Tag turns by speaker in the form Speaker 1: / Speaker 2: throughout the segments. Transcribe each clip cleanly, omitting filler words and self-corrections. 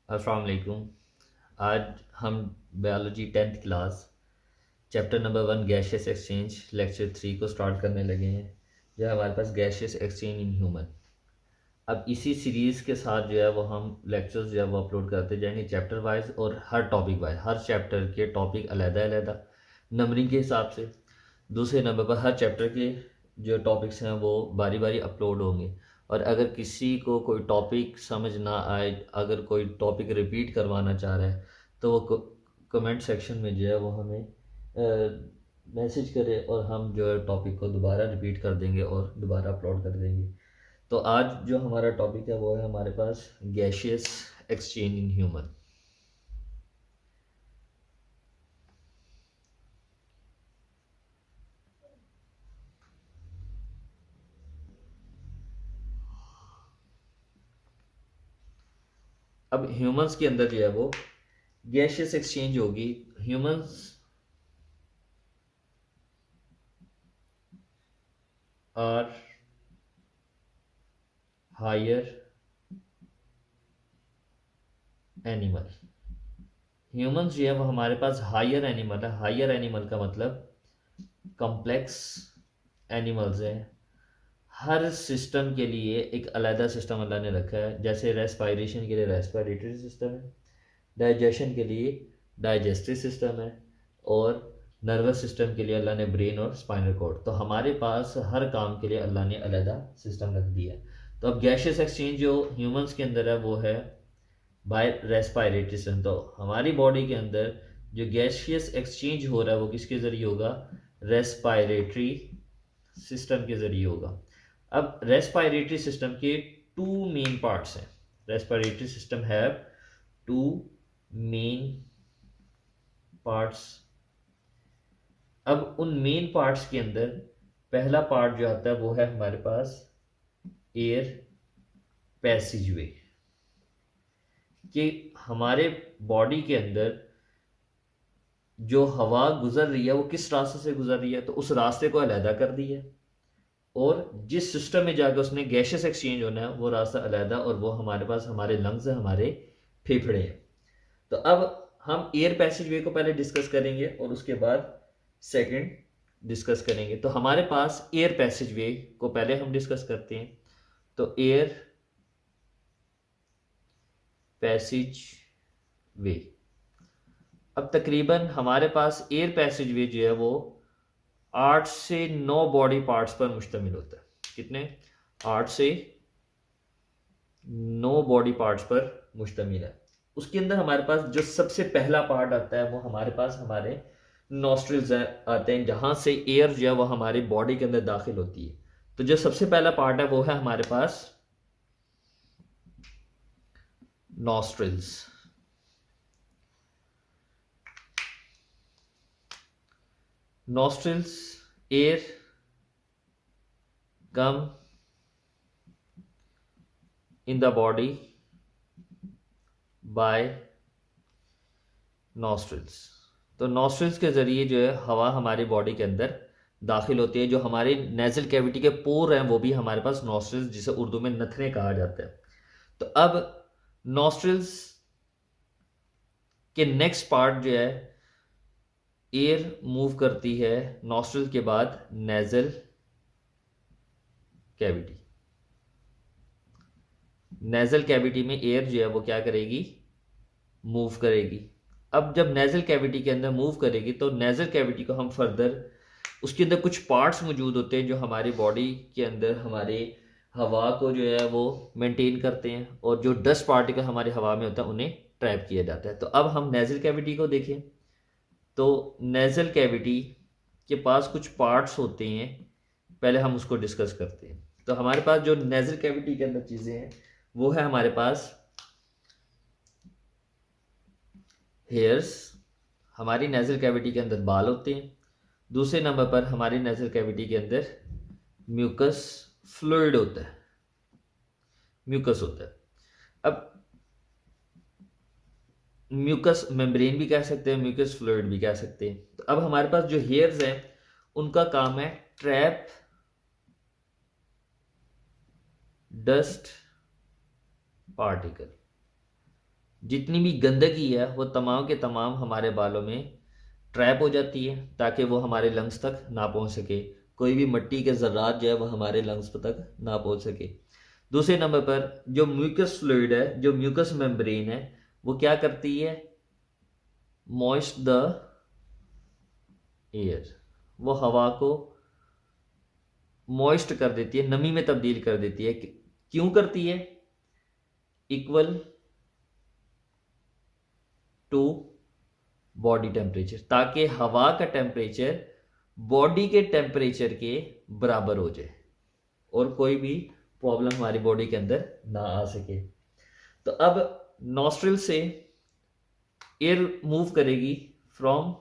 Speaker 1: अस्सलाम वालेकुम। आज हम biology 10th class chapter number 1 gaseous exchange lecture 3 को स्टार्ट करने लगे हैं। जो है हमारे पास गैशियस एक्सचेंज इन ह्यूमन। अब इसी सीरीज़ के साथ जो है वो हम लेक्चर्स जो है वो अपलोड करते जाएंगे चैप्टर वाइज और हर टॉपिक वाइज। हर चैप्टर के टॉपिक अलग-अलग नंबरिंग के हिसाब से। दूसरे नंबर पर हर चैप्टर के जो टॉपिक्स हैं वो बारी बारी अपलोड होंगे। और अगर किसी को कोई टॉपिक समझ ना आए, अगर कोई टॉपिक रिपीट करवाना चाह रहा है, तो वो कमेंट सेक्शन में जो है वो हमें मैसेज करे और हम जो है टॉपिक को दोबारा रिपीट कर देंगे और दोबारा अपलोड कर देंगे। तो आज जो हमारा टॉपिक है वो है हमारे पास गैशियस एक्सचेंज इन ह्यूमन। अब ह्यूमंस के अंदर जो है वो गैशियस एक्सचेंज होगी। Humans are higher animal. Humans जो है वो हमारे पास हायर एनिमल है। हायर एनिमल का मतलब कॉम्प्लेक्स एनिमल्स हैं। हर सिस्टम के लिए एक अलग सिस्टम अल्लाह ने रखा है। जैसे रेस्पायरेशन के लिए रेस्पिरेटरी सिस्टम है, डाइजेशन के लिए डाइजेस्टिव सिस्टम है, और नर्वस सिस्टम के लिए अल्लाह ने ब्रेन और स्पाइनल कॉर्ड। तो हमारे पास हर काम के लिए अल्लाह ने अलग सिस्टम रख दिया है। तो अब गैशियस एक्सचेंज जो ह्यूमंस के अंदर है वो है बाय रेस्पायरेटरी सिस्टम। तो हमारी बॉडी के अंदर जो गैशियस एक्सचेंज हो रहा है वो किसके ज़रिए होगा? रेस्पायरेटरी सिस्टम के ज़रिए होगा। अब रेस्पायरेटरी सिस्टम के टू मेन पार्ट्स हैं। Respiratory system have two main parts. अब उन मेन पार्ट्स के अंदर पहला पार्ट जो आता है वो है हमारे पास एयर पैसेजवे। कि हमारे बॉडी के अंदर जो हवा गुजर रही है वो किस रास्ते से गुजर रही है, तो उस रास्ते को अलहदा कर दिया, और जिस सिस्टम में जाकर उसने गैसेस एक्सचेंज होना है वो रास्ता अलहदा, और वो हमारे पास हमारे लंग्स हैं, हमारे फेफड़े हैं। तो अब हम एयर पैसेज वे को पहले डिस्कस करेंगे और उसके बाद सेकंड डिस्कस करेंगे। तो हमारे पास एयर पैसेज वे को पहले हम डिस्कस करते हैं। तो एयर पैसेज वे, अब तकरीबन हमारे पास एयर पैसेज वे जो है वो 8 से 9 बॉडी पार्ट्स पर मुश्तमिल होता है। कितने? 8 से 9 बॉडी पार्ट्स पर मुश्तमिल है। उसके अंदर हमारे पास जो सबसे पहला पार्ट आता है वो हमारे पास हमारे नॉस्ट्रिल्स आते हैं, जहां से एयर जो है वो हमारी बॉडी के अंदर दाखिल होती है। तो जो सबसे पहला पार्ट है वो है हमारे पास nostrils. Nostrils, air come in the body by nostrils. तो नॉस्ट्रिल्स के ज़रिए जो है हवा हमारी बॉडी के अंदर दाखिल होती है। जो हमारे नेजल कैविटी के पोर हैं वो भी हमारे पास नॉस्ट्रिल्स, जिसे उर्दू में नथने कहा जाता है। तो अब नॉस्ट्रिल्स के नेक्स्ट पार्ट जो है, एयर मूव करती है नॉस्ट्रिल के बाद नेजल कैविटी। नेजल कैविटी में एयर जो है वो क्या करेगी? मूव करेगी। अब जब नेजल कैविटी के अंदर मूव करेगी तो नेजल कैविटी को हम फर्दर, उसके अंदर कुछ पार्ट्स मौजूद होते हैं जो हमारी बॉडी के अंदर हमारे हवा को जो है वो मेंटेन करते हैं, और जो डस्ट पार्टिकल हमारी हवा में होता है उन्हें ट्रैप किया जाता है। तो अब हम नेजल कैविटी को देखें। तो नेजल कैविटी के पास कुछ पार्ट्स होते हैं, पहले हम उसको डिस्कस करते हैं। तो हमारे पास जो नेजल कैविटी के अंदर चीज़ें हैं वो है हमारे पास हेयर्स। हमारी नेजल कैविटी के अंदर बाल होते हैं। दूसरे नंबर पर हमारी नेजल कैविटी के अंदर म्यूकस फ्लूइड होता है, म्यूकस होता है। अब म्यूकस मेम्ब्रेन भी कह सकते हैं, म्यूकस फ्लूइड भी कह सकते हैं। तो अब हमारे पास जो हेयर्स हैं उनका काम है ट्रैप डस्ट पार्टिकल। जितनी भी गंदगी है वो तमाम के तमाम हमारे बालों में ट्रैप हो जाती है ताकि वो हमारे लंग्स तक ना पहुंच सके। कोई भी मिट्टी के ज़र्रात जो है वो हमारे लंग्स तक ना पहुंच सके। दूसरे नंबर पर जो म्यूकस फ्लूइड है, जो म्यूकस मेम्ब्रेन है, वो क्या करती है? Moist the air. वो हवा को मॉइस्ट कर देती है, नमी में तब्दील कर देती है। क्यों करती है? इक्वल टू बॉडी टेम्परेचर, ताकि हवा का टेम्परेचर बॉडी के टेम्परेचर के बराबर हो जाए और कोई भी प्रॉब्लम हमारी बॉडी के अंदर ना आ सके। तो अब नॉस्ट्रिल से एयर मूव करेगी from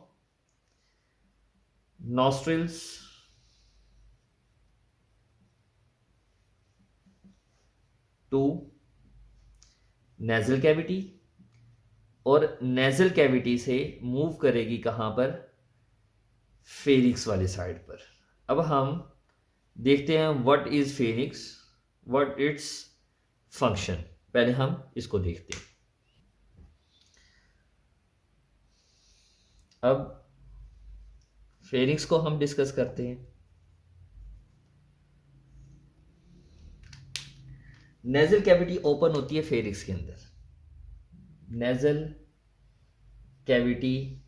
Speaker 1: nostrils to nasal cavity, और नेजल कैविटी से मूव करेगी कहां पर? फेरिक्स वाले साइड पर। अब हम देखते हैं what is pharynx, what its function. पहले हम इसको देखते हैं। अब फेरिक्स को हम डिस्कस करते हैं। नेजल कैविटी ओपन होती है फेरिक्स के अंदर। Nasal cavity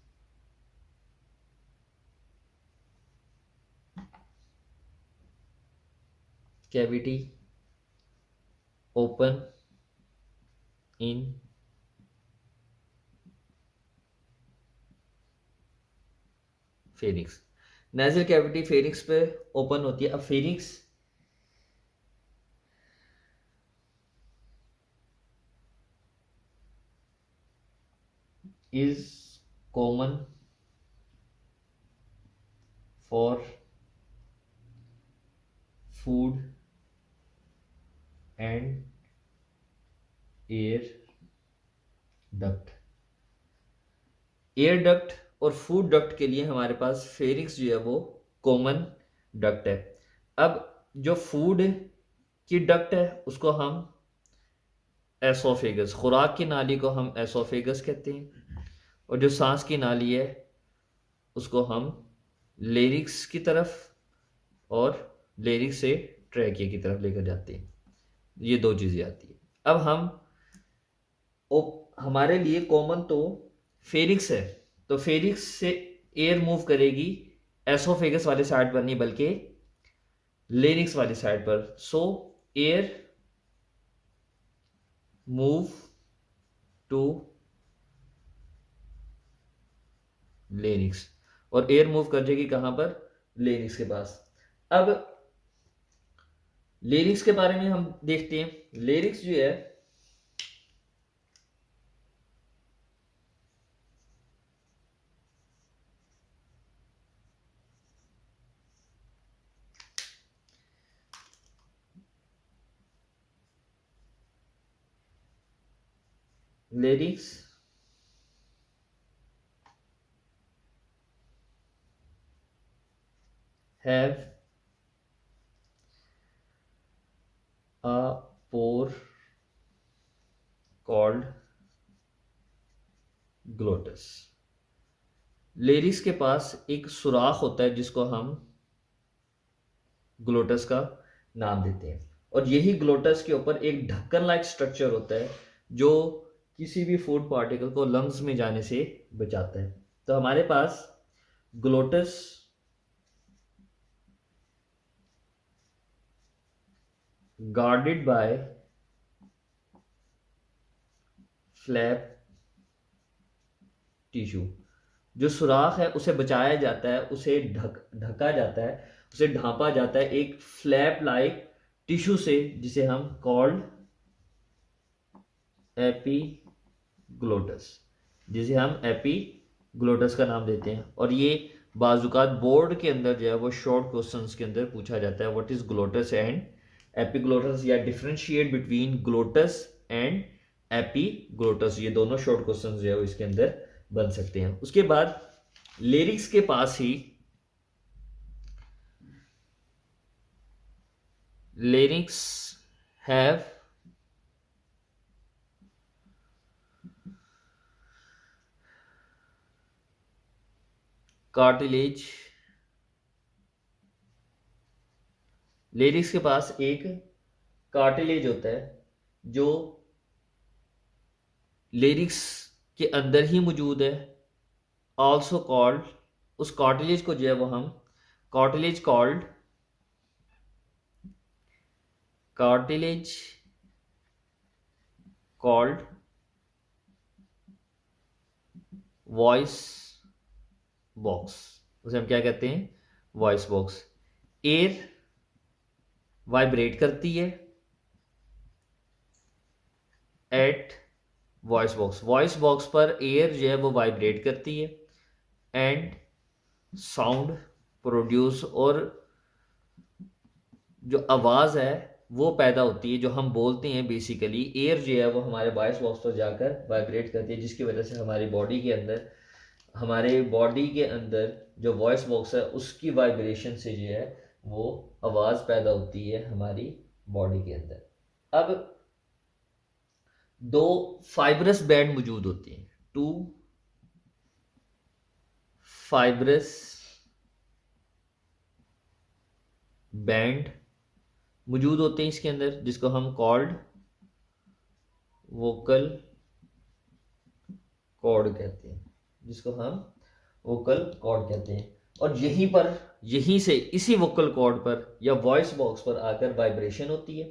Speaker 1: cavity open in pharynx. Nasal cavity pharynx पे ओपन होती है। अब pharynx is common for food and air duct. Air duct और फूड डक्ट के लिए हमारे पास फेरिक्स जो है वो कॉमन डक्ट है। अब जो फूड की डक्ट है उसको हम एसोफेगस, खुराक की नाली को हम एसोफेगस कहते हैं, और जो सांस की नाली है उसको हम लेरिक्स की तरफ और लेरिक्स से ट्रैकिया की तरफ लेकर जाते हैं। ये दो चीज़ें आती है। अब हम हमारे लिए कॉमन तो फेरिक्स है, तो फेरिक्स से एयर मूव करेगी एसोफेगस वाले साइड पर नहीं बल्कि लेरिक्स वाली साइड पर। सो एयर मूव टू लेरिक्स, और एयर मूव कर जाएगी कहां पर? लेरिक्स के पास। अब लेरिक्स के बारे में हम देखते हैं। लेरिक्स जो है लेरिक्स हैव अ पोर कॉल्ड ग्लोटस। लेरिक्स के पास एक सुराख होता है जिसको हम ग्लोटस का नाम देते हैं, और यही ग्लोटस के ऊपर एक ढक्कन लाइक स्ट्रक्चर होता है जो किसी भी फूड पार्टिकल को लंग्स में जाने से बचाता है। तो हमारे पास ग्लोटस गार्डेड बाय फ्लैप टिश्यू, जो सुराख है उसे बचाया जाता है, उसे ढका जाता है, उसे ढांपा जाता है एक फ्लैप लाइक टिश्यू से जिसे हम कॉल्ड एपीग्लोटस, जिसे हम एपीग्लोटस का नाम देते हैं। और ये बाजुकात बोर्ड के अंदर जो है वो शॉर्ट क्वेश्चंस के अंदर पूछा जाता है, व्हाट इज ग्लोटस एंड एपीग्लोटस, या डिफरेंशिएट बिटवीन ग्लोटस एंड एपीग्लोटस। ये दोनों शॉर्ट क्वेश्चंस जो है वो इसके अंदर बन सकते हैं। उसके बाद लेरिक्स के पास ही लेरिक्स हैव कार्टिलेज, लेरिक्स के पास एक कार्टिलेज होता है जो लेरिक्स के अंदर ही मौजूद है, ऑल्सो कॉल्ड, उस कार्टिलेज को जो है वो हम cartilage called, cartilage called voice box, उसे हम क्या कहते हैं, वॉइस बॉक्स। एयर वाइब्रेट करती है एट वॉइस बॉक्स पर एयर जो है वो वाइब्रेट करती है एंड साउंड प्रोड्यूस, और जो आवाज़ है वो पैदा होती है, जो हम बोलते हैं बेसिकली एयर जो है वो हमारे वॉइस बॉक्स पर जाकर वाइब्रेट करती है, जिसकी वजह से हमारे बॉडी के अंदर जो वॉइस बॉक्स है उसकी वाइब्रेशन से जो है वो आवाज़ पैदा होती है हमारी बॉडी के अंदर। अब दो फाइब्रस बैंड मौजूद होते हैं, टू फाइब्रस बैंड मौजूद होते हैं इसके अंदर, जिसको हम कॉल्ड वोकल कॉर्ड कहते हैं, जिसको हम वोकल कॉर्ड कहते हैं। और यहीं से इसी वोकल कॉर्ड पर या वॉइस बॉक्स पर आकर वाइब्रेशन होती है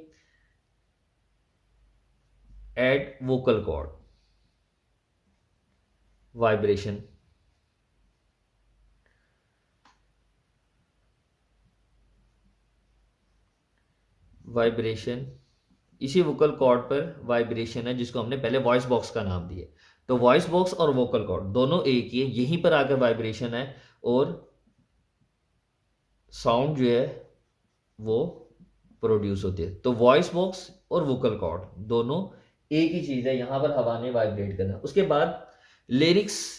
Speaker 1: at vocal cord, vibration, vibration, इसी वोकल कॉर्ड पर वाइब्रेशन है जिसको हमने पहले वॉइस बॉक्स का नाम दिया। तो वॉइस बॉक्स और वोकल कॉर्ड दोनों एक ही है, यहीं पर आकर वाइब्रेशन है और साउंड जो है वो प्रोड्यूस होती है। तो वॉइस बॉक्स और वोकल कॉर्ड दोनों एक ही चीज है, यहां पर हवा ने वाइब्रेट करना। उसके बाद लिरिक्स,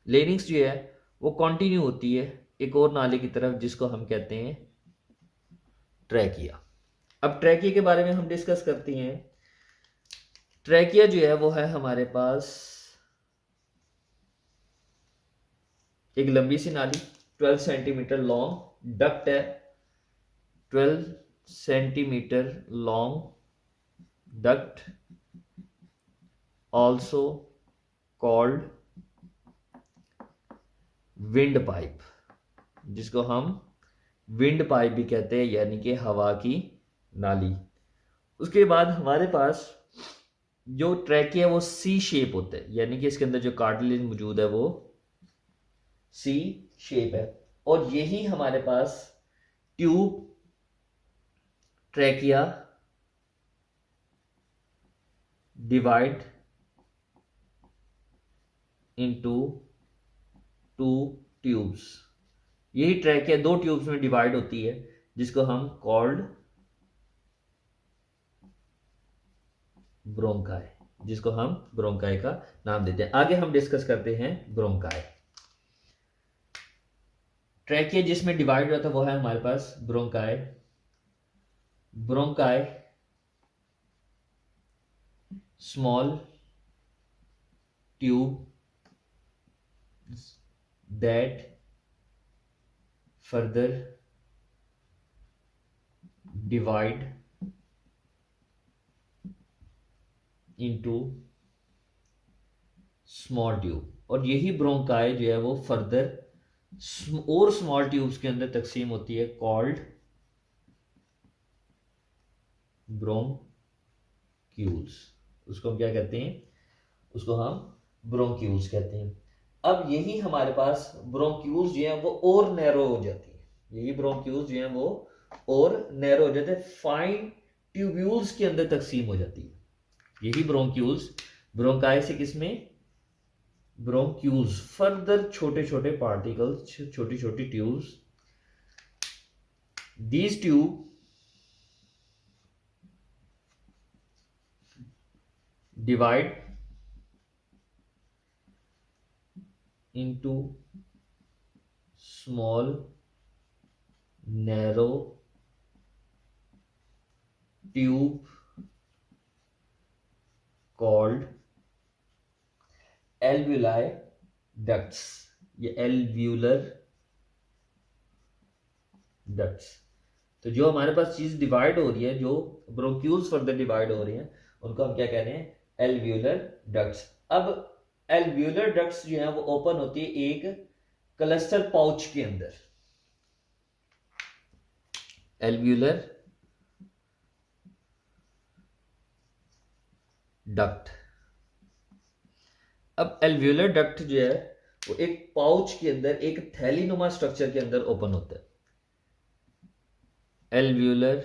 Speaker 1: लिरिक्स जो है वो कंटिन्यू होती है एक और नाले की तरफ, जिसको हम कहते हैं ट्रैकिया। अब ट्रैकिया के बारे में हम डिस्कस करते हैं। ट्रैकिया जो है वो है हमारे पास एक लंबी सी नाली, 12 सेंटीमीटर लॉन्ग डक्ट है, 12 centimetre long duct, also called wind pipe, जिसको हम विंड पाइप भी कहते हैं, यानी कि हवा की नाली। उसके बाद हमारे पास जो ट्रैकिया है वो सी शेप होता है, यानी कि इसके अंदर जो कार्टिलेज मौजूद है वो सी शेप है। और यही हमारे पास tube trachea divide into two tubes, यही ट्रैकिया दो ट्यूब्स में डिवाइड होती है, जिसको हम कॉल्ड ब्रोंकाई, जिसको हम ब्रोंकाई का नाम देते हैं। आगे हम डिस्कस करते हैं ब्रोंकाई। ट्रैकिया जिसमें डिवाइड होता है वो है हमारे पास bronchi. Bronchi small tube that further divide into small tube, और यही ब्रोंकाई जो है वो फर्दर और स्मॉल ट्यूब्स के अंदर तकसीम होती है, कॉल्ड ब्रोंक्यूल्स। उसको हम क्या कहते हैं, उसको हम ब्रोंक्यूल्स कहते हैं। अब यही हमारे पास ब्रोंक्यूल्स जो है वो और नैरो हो जाती है, यही ब्रोंक्यूल्स जो है वो और नैरो हो जाते हैं, फाइन ट्यूब्यूल्स के अंदर तकसीम हो जाती है। यही ब्रोंक्यूल्स ब्रोंकाई से किसमें, ब्रोंक्यूल्स फर्दर छोटे छोटे पार्टिकल्स, छोटी छोटी tubes, these tube divide into small narrow tube called alveoli ducts, ये एल्व्यूलर डक्ट्स। तो जो हमारे पास चीज डिवाइड हो रही है, जो ब्रोंक्यूल्स फर्दर डिवाइड हो रही हैं, उनको हम क्या कह रहे हैं, एल्व्यूलर डक्ट्स। अब एल्व्यूलर डक्ट्स जो है वो ओपन होती है एक क्लस्टर पाउच के अंदर, एल्व्यूलर डक्ट। अब एल्व्यूलर डक्ट जो है वो एक पाउच के अंदर, एक थैलीनुमा स्ट्रक्चर के अंदर ओपन होता है। एल्व्यूलर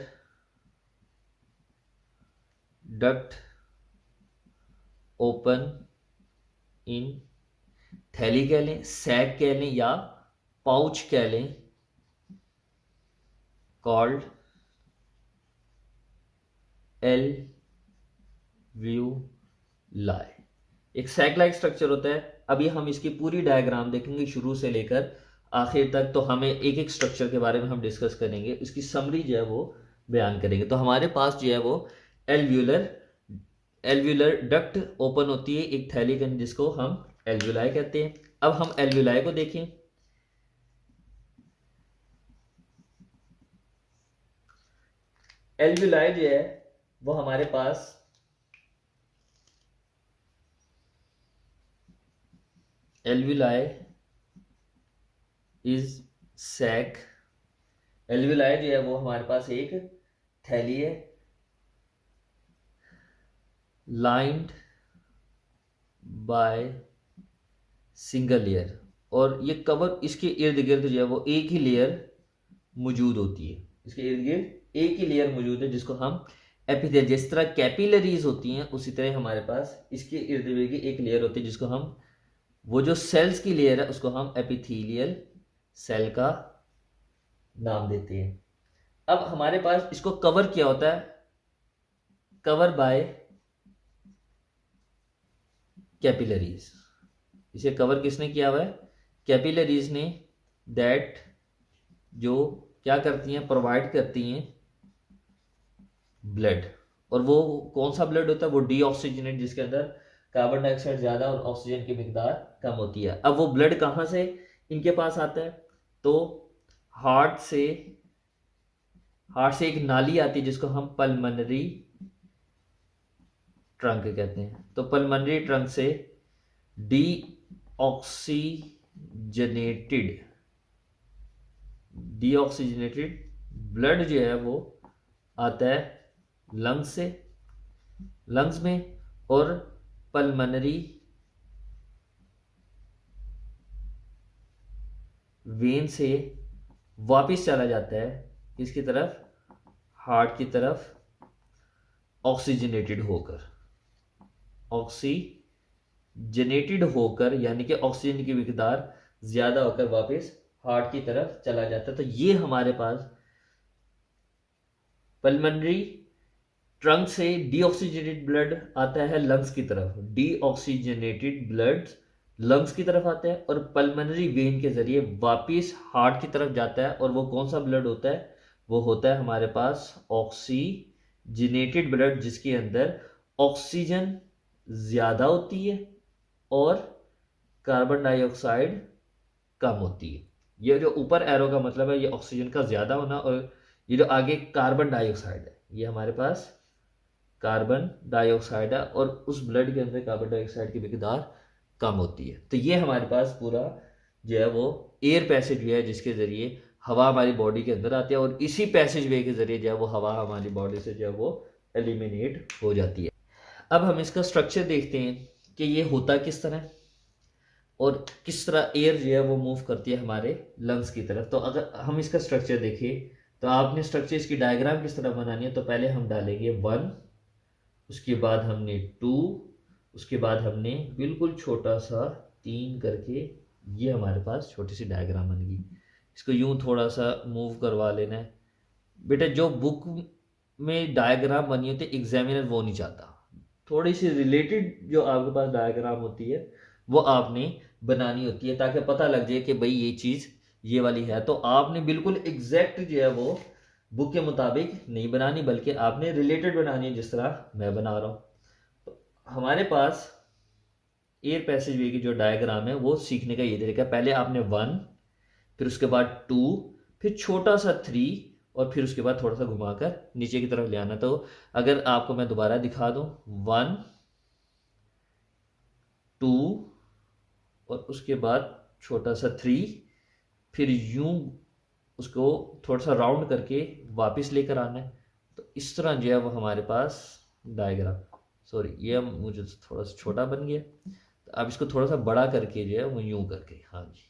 Speaker 1: डक्ट ओपन इन थैली कह लें, सैक कह लें या पाउच कह लें, कॉल्ड एल्व्यूलाई। एक सैक लाइक स्ट्रक्चर होता है। अभी हम इसकी पूरी डायग्राम देखेंगे शुरू से लेकर आखिर तक, तो हमें एक एक स्ट्रक्चर के बारे में हम डिस्कस करेंगे, इसकी समरी जो है वो बयान करेंगे। तो हमारे पास जो है वो एल्व्यूलर डक्ट ओपन होती है एक थैली के अंदर, जिसको हम एल्व्यूलाई कहते हैं। अब हम एल्व्यूलाई को देखें। एल्व्यूलाई जो है वो हमारे पास एल्व्यूलाई इज सैक, एल्व्यूलाई जो है वो हमारे पास एक थैली है, लाइंड बाय सिंगल लेयर, और ये कवर, इसके इर्द गिर्द जो है वो एक ही लेयर मौजूद होती है, इसके इर्द गिर्द एक ही लेयर मौजूद है, जिसको हम एपिथेलियल, जिस तरह कैपिलरीज होती हैं उसी तरह हमारे पास इसके इर्द गिर्द एक लेयर होती है, जिसको हम, वो जो सेल्स की लेयर है उसको हम एपिथेलियल सेल का नाम देते हैं। अब हमारे पास इसको कवर किया होता है, कवर बाय कैपिलरीज। इसे कवर किसने किया हुआ है, कैपिलरीज ने, दैट जो क्या करती हैं, प्रोवाइड करती हैं ब्लड। और वो कौन सा ब्लड होता है, वो डीऑक्सीजनेट, जिसके अंदर कार्बन डाइऑक्साइड ज्यादा और ऑक्सीजन की मिकदार कम होती है। अब वो ब्लड कहां से इनके पास आता है, तो हार्ट से एक नाली आती है, जिसको हम पल्मोनरी ट्रंक कहते हैं। तो पल्मोनरी ट्रंक से डीऑक्सीजनेटेड ब्लड जो है वो आता है लंग्स से, लंग्स में, और पल्मोनरी वेन से वापस चला जाता है किसकी तरफ, हार्ट की तरफ, ऑक्सीजनेटेड होकर, यानी कि ऑक्सीजन की मिकदार ज्यादा होकर वापस हार्ट की तरफ चला जाता है। तो ये हमारे पास पल्मोनरी ट्रंक से डीऑक्सीजनेटेड ब्लड आता है लंग्स की तरफ, डीऑक्सीजनेटेड ब्लड लंग्स की तरफ आता है, और पल्मोनरी वेन के जरिए वापस हार्ट की तरफ जाता है। और वो कौन सा ब्लड होता है, वो होता है हमारे पास ऑक्सीजनेटेड ब्लड, जिसके अंदर ऑक्सीजन ज्यादा होती है और कार्बन डाइऑक्साइड कम होती है। ये जो ऊपर एरो का मतलब है, ये ऑक्सीजन का ज्यादा होना, और ये जो आगे कार्बन डाइऑक्साइड है, ये हमारे पास कार्बन डाइऑक्साइड है, और उस ब्लड के अंदर कार्बन डाइऑक्साइड की मिकदार कम होती है। तो ये हमारे पास पूरा जो है वो एयर पैसेज वे है, जिसके जरिए हवा हमारी बॉडी के अंदर आती है, और इसी पैसेज वे के जरिए जो है वो हवा हमारी बॉडी से जो है वो एलिमिनेट हो जाती है। अब हम इसका स्ट्रक्चर देखते हैं कि ये होता किस तरह, और किस तरह एयर जो है वो मूव करती है हमारे लंग्स की तरफ। तो अगर हम इसका स्ट्रक्चर देखें, तो आपने स्ट्रक्चर इसकी डायग्राम किस तरह बनानी है, तो पहले हम डालेंगे 1, उसके बाद हमने 2, उसके बाद हमने बिल्कुल छोटा सा 3 करके, ये हमारे पास छोटी सी डायग्राम बन गई। इसको यूं थोड़ा सा मूव करवा लेना है बेटा। जो बुक में डायग्राम बनी होती है एग्जामिनर वो नहीं चाहता, थोड़ी सी रिलेटेड जो आपके पास डायग्राम होती है वो आपने बनानी होती है, ताकि पता लग जाए कि भाई ये चीज़ ये वाली है, तो आपने बिल्कुल एग्जैक्ट जो है वो बुक के मुताबिक नहीं बनानी, बल्कि आपने रिलेटेड बनानी है, जिस तरह मैं बना रहा हूँ। तो हमारे पास एयर पैसेज वे की जो डायग्राम है वो सीखने का ये तरीका है, पहले आपने 1, फिर उसके बाद 2, फिर छोटा सा 3, और फिर उसके बाद थोड़ा सा घुमाकर नीचे की तरफ ले आना। तो अगर आपको मैं दोबारा दिखा दूं, 1, 2, और उसके बाद छोटा सा 3, फिर यूं उसको थोड़ा सा राउंड करके वापस लेकर आना है। तो इस तरह जो है वो हमारे पास डायग्राम, सॉरी ये मुझे थोड़ा सा छोटा बन गया, तो अब इसको थोड़ा सा बड़ा करके जो है वो यूं करके, हाँ जी।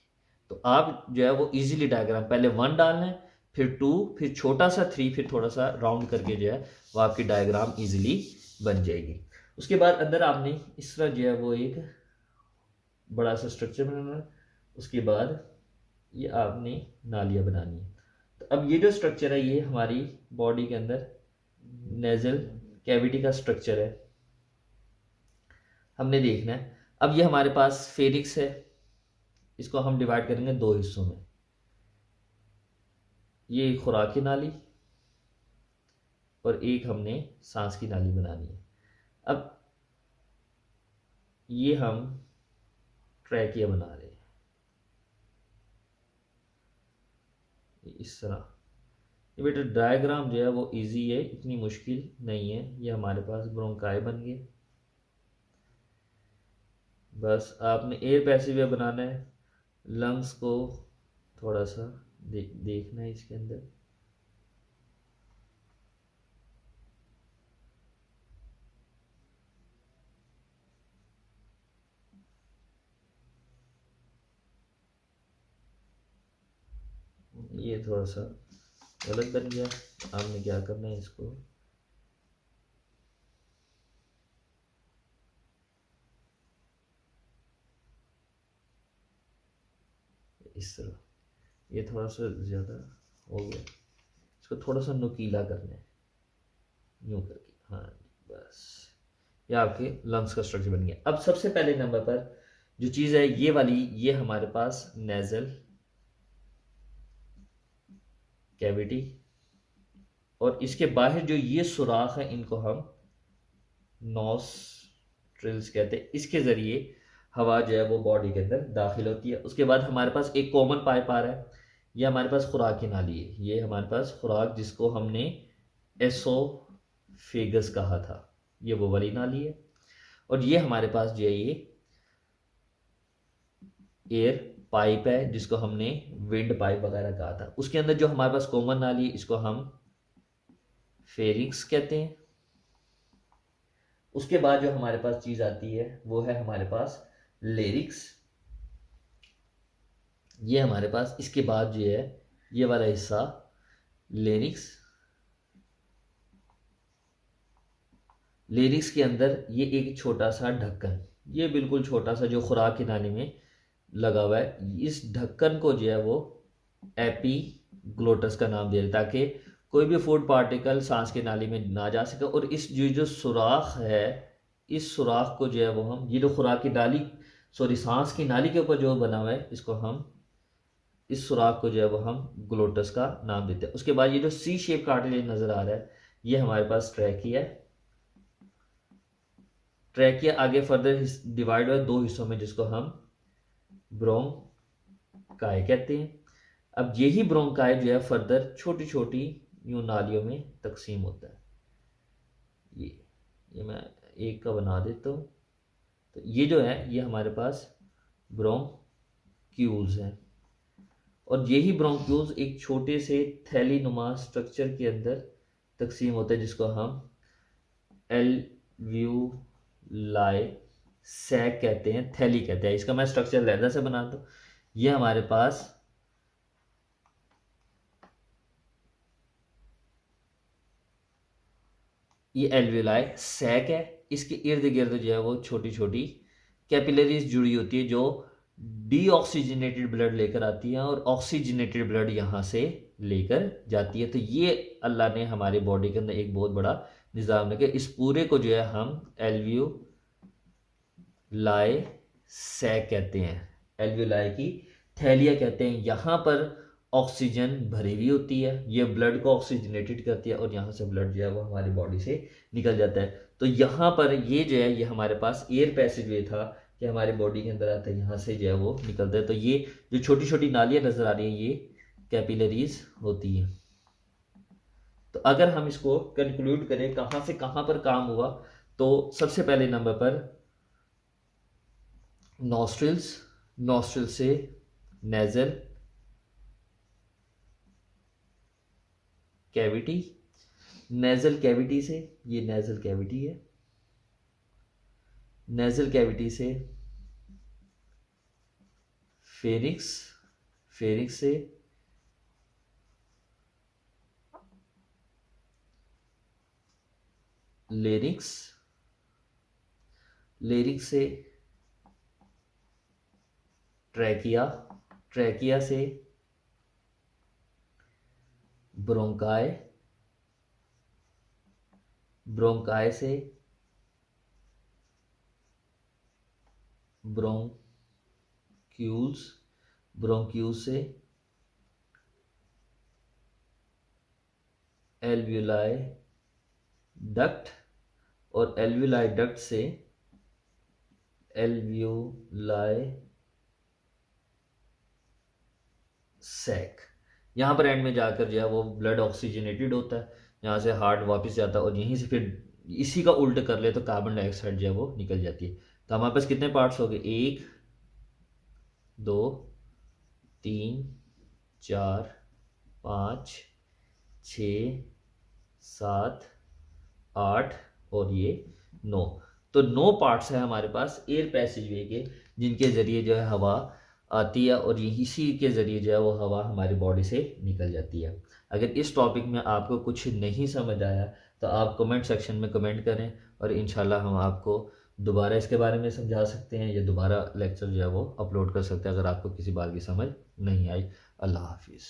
Speaker 1: तो आप जो है वो इजीली डायग्राम पहले 1 डालना है, फिर 2, फिर छोटा सा 3, फिर थोड़ा सा राउंड करके जो है वो आपकी डायग्राम इजीली बन जाएगी। उसके बाद अंदर आपने इस तरह जो है वो एक बड़ा सा स्ट्रक्चर बनाना है। उसके बाद ये आपने नालियाँ बनानी है। तो अब ये जो स्ट्रक्चर है ये हमारी बॉडी के अंदर नेजल कैविटी का स्ट्रक्चर है, हमने देखना है। अब ये हमारे पास फेरिक्स है, इसको हम डिवाइड करेंगे 2 हिस्सों में। ये खुराक की नाली और एक हमने सांस की नाली बनानी है। अब ये हम ट्रैकिया बना रहे हैं इस तरह। ये बेटा डायग्राम जो है वो इजी है, इतनी मुश्किल नहीं है। ये हमारे पास ब्रोंकाई बन गए। बस आपने एयर पैसेज बनाना है, लंग्स को थोड़ा सा देखना है इसके अंदर। ये थोड़ा सा गलत बन गया, आपने क्या करना है इसको इस तरह, ये थोड़ा सा ज़्यादा हो गया, इसको थोड़ा सा नुकीला करना है यूँ करके, हाँ बस। ये आपके लंग्स का स्ट्रक्चर बन गया। अब सबसे पहले नंबर पर जो चीज़ है ये वाली, ये हमारे पास नेजल कैविटी, और इसके बाहर जो ये सुराख है इनको हम नॉस्ट्रिल्स कहते हैं। इसके ज़रिए हवा जो है वो बॉडी के अंदर दाखिल होती है। उसके बाद हमारे पास एक कॉमन पाइप आ रहा है, ये हमारे पास खुराक की नाली है। ये हमारे पास खुराक जिसको हमने एसोफेगस कहा था, ये वो वाली नाली है। और ये हमारे पास जो है ये एयर पाइप है जिसको हमने विंड पाइप वगैरह कहा था। उसके अंदर जो हमारे पास कॉमन नाली है इसको हम फेरिंक्स कहते हैं। उसके बाद जो हमारे पास चीज आती है वो है हमारे पास लेरिक्स। ये हमारे पास इसके बाद जो है ये वाला हिस्सा लेरिक्स। लेरिक्स के अंदर ये एक छोटा सा ढक्कन, ये बिल्कुल छोटा सा जो खुराक की नाली में लगा हुआ है, इस ढक्कन को जो है वो एपीग्लोटस का नाम दे रहे ताकि कोई भी फूड पार्टिकल सांस की नाली में ना जा सके। और इस जो सुराख है, इस सुराख को जो है वो हम, ये जो खुराक की नाली, सॉरी सांस की नाली के ऊपर जो बना हुआ है, इसको हम, इस सुराख को जो है वो हम ग्लोटस का नाम देते हैं। उसके बाद ये जो सी शेप कार्टिलेज नजर आ रहा है ये हमारे पास ट्रैकिया है। ट्रैकिया आगे फर्दर डिवाइड हुआ 2 हिस्सों में जिसको हम ब्रोंकाई कहते हैं। अब यही ब्रोंकाई जो है फर्दर छोटी छोटी यूं नालियों में तकसीम होता है। ये मैं एक का बना देता हूँ। तो ये जो है ये हमारे पास ब्रोंक्यूल्स हैं, और यही ब्रोंक्यूल्स एक छोटे से थैली नुमा स्ट्रक्चर के अंदर तकसीम होते हैं जिसको हम एल्व्यूलाई सैक कहते हैं, थैली कहते हैं। इसका मैं स्ट्रक्चर लहदा से बनाता हूँ। ये हमारे पास ये एल्वेलाई सैक है, इसके इर्द गिर्द जो है वो छोटी छोटी कैपिलरीज जुड़ी होती है जो डीऑक्सीजनेटेड ब्लड लेकर आती है और ऑक्सीजनेटेड ब्लड यहाँ से लेकर जाती है। तो ये अल्लाह ने हमारे बॉडी के अंदर एक बहुत बड़ा निज़ाम रखा। इस पूरे को जो है हम एल्व्यूलाई सैक कहते हैं, एल्व्यूलाई की थैलिया कहते हैं। यहाँ पर ऑक्सीजन भरी हुई होती है, ये ब्लड को ऑक्सीजनेटेड करती है और यहाँ से ब्लड जो है वो हमारी बॉडी से निकल जाता है। तो यहाँ पर ये जो है ये हमारे पास एयर पैसेजवे था कि हमारी बॉडी के अंदर आता है, यहाँ से जो है वो निकलता है। तो ये जो छोटी छोटी नालियाँ नज़र आ रही हैं ये कैपिलरीज होती हैं। तो अगर हम इसको कंक्लूड करें कहाँ से कहाँ पर काम हुआ, तो सबसे पहले नंबर पर नॉस्ट्रिल्स, नॉस्ट्रिल से नेजल कैविटी, नेजल कैविटी से, ये नेजल कैविटी है, नेजल कैविटी से फेरिक्स, फेरिक्स से लेरिक्स, लेरिक्स से ट्रैकिया, ट्रैकिया से ब्रोंकाई, ब्रोंकाई से ब्रोंक्यूल्स, ब्रोंक्यूल्स से एल्वियोलाई डक्ट और एल्वियोलाई डक्ट से एल्वियोलाई सैक। यहाँ पर एंड में जाकर जो है वो ब्लड ऑक्सीजनेटेड होता है, यहाँ से हार्ट वापस जाता है और यहीं से फिर इसी का उल्ट कर ले तो कार्बन डाइऑक्साइड जो है वो निकल जाती है। तो हमारे पास कितने पार्ट्स हो गए, 1 2 3 4 5 6 7 8 और ये 9। तो 9 पार्ट्स हैं हमारे पास एयर पैसेजवे के, जिनके ज़रिए जो है हवा आती है और इसी के ज़रिए जो है वो हवा हमारी बॉडी से निकल जाती है। अगर इस टॉपिक में आपको कुछ नहीं समझ आया तो आप कमेंट सेक्शन में कमेंट करें और इंशाल्लाह हम आपको दोबारा इसके बारे में समझा सकते हैं या दोबारा लेक्चर जो है वो अपलोड कर सकते हैं अगर आपको किसी बात की समझ नहीं आई। अल्लाह हाफिज़।